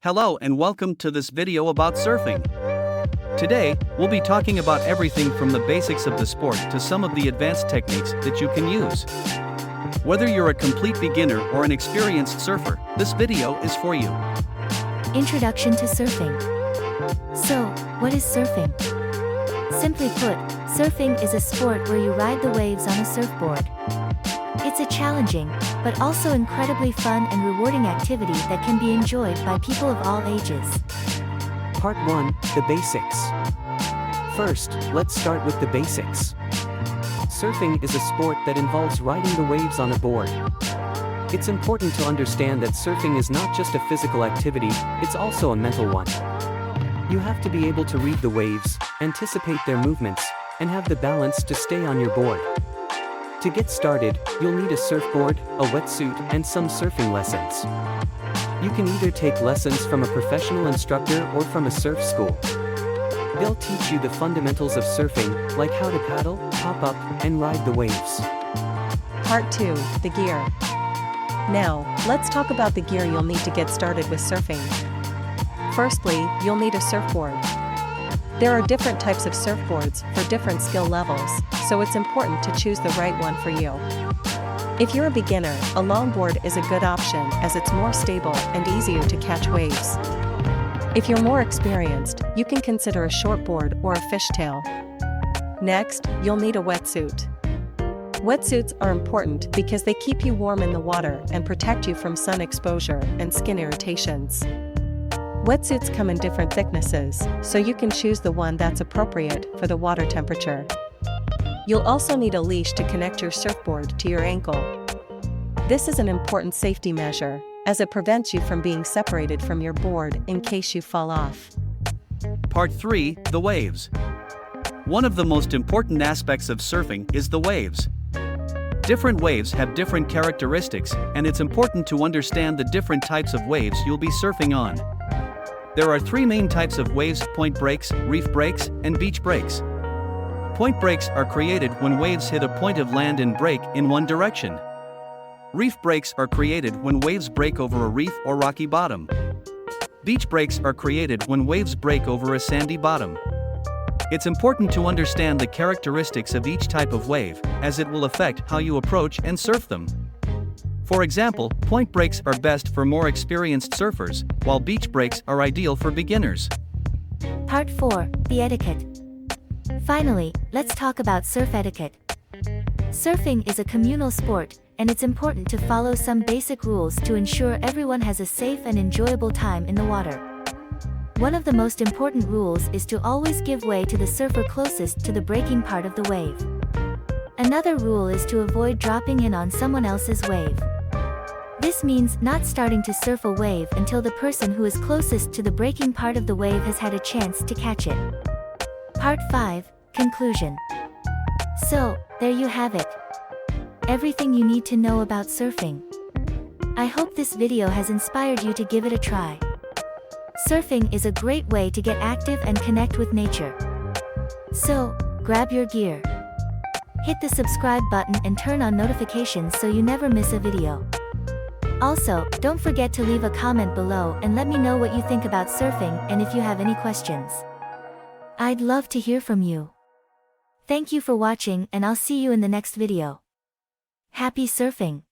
Hello and welcome to this video about surfing. Today, we'll be talking about everything from the basics of the sport to some of the advanced techniques that you can use. Whether you're a complete beginner or an experienced surfer, this video is for you. Introduction to surfing. So, what is surfing? Simply put, surfing is a sport where you ride the waves on a surfboard. It's a challenging, but also incredibly fun and rewarding activity that can be enjoyed by people of all ages. Part 1, the basics. First, let's start with the basics. Surfing is a sport that involves riding the waves on a board. It's important to understand that surfing is not just a physical activity, it's also a mental one. You have to be able to read the waves, anticipate their movements, and have the balance to stay on your board. To get started, you'll need a surfboard, a wetsuit, and some surfing lessons. You can either take lessons from a professional instructor or from a surf school. They'll teach you the fundamentals of surfing, like how to paddle, pop up, and ride the waves. Part 2, the gear. Now, let's talk about the gear you'll need to get started with surfing. Firstly, you'll need a surfboard. There are different types of surfboards for different skill levels, so it's important to choose the right one for you. If you're a beginner, a longboard is a good option as it's more stable and easier to catch waves. If you're more experienced, you can consider a shortboard or a fishtail. Next, you'll need a wetsuit. Wetsuits are important because they keep you warm in the water and protect you from sun exposure and skin irritations. Wetsuits come in different thicknesses, so you can choose the one that's appropriate for the water temperature. You'll also need a leash to connect your surfboard to your ankle. This is an important safety measure, as it prevents you from being separated from your board in case you fall off. Part 3, the waves. One of the most important aspects of surfing is the waves. Different waves have different characteristics, and it's important to understand the different types of waves you'll be surfing on. There are three main types of waves: point breaks, reef breaks, and beach breaks. Point breaks are created when waves hit a point of land and break in one direction. Reef breaks are created when waves break over a reef or rocky bottom. Beach breaks are created when waves break over a sandy bottom. It's important to understand the characteristics of each type of wave, as it will affect how you approach and surf them. For example, point breaks are best for more experienced surfers, while beach breaks are ideal for beginners. Part 4, the etiquette. Finally, let's talk about surf etiquette. Surfing is a communal sport, and it's important to follow some basic rules to ensure everyone has a safe and enjoyable time in the water. One of the most important rules is to always give way to the surfer closest to the breaking part of the wave. Another rule is to avoid dropping in on someone else's wave. This means not starting to surf a wave until the person who is closest to the breaking part of the wave has had a chance to catch it. Part 5, conclusion. So, there you have it. Everything you need to know about surfing. I hope this video has inspired you to give it a try. Surfing is a great way to get active and connect with nature. So, grab your gear. Hit the subscribe button and turn on notifications so you never miss a video. Also, don't forget to leave a comment below and let me know what you think about surfing and if you have any questions. I'd love to hear from you. Thank you for watching, and I'll see you in the next video. Happy surfing!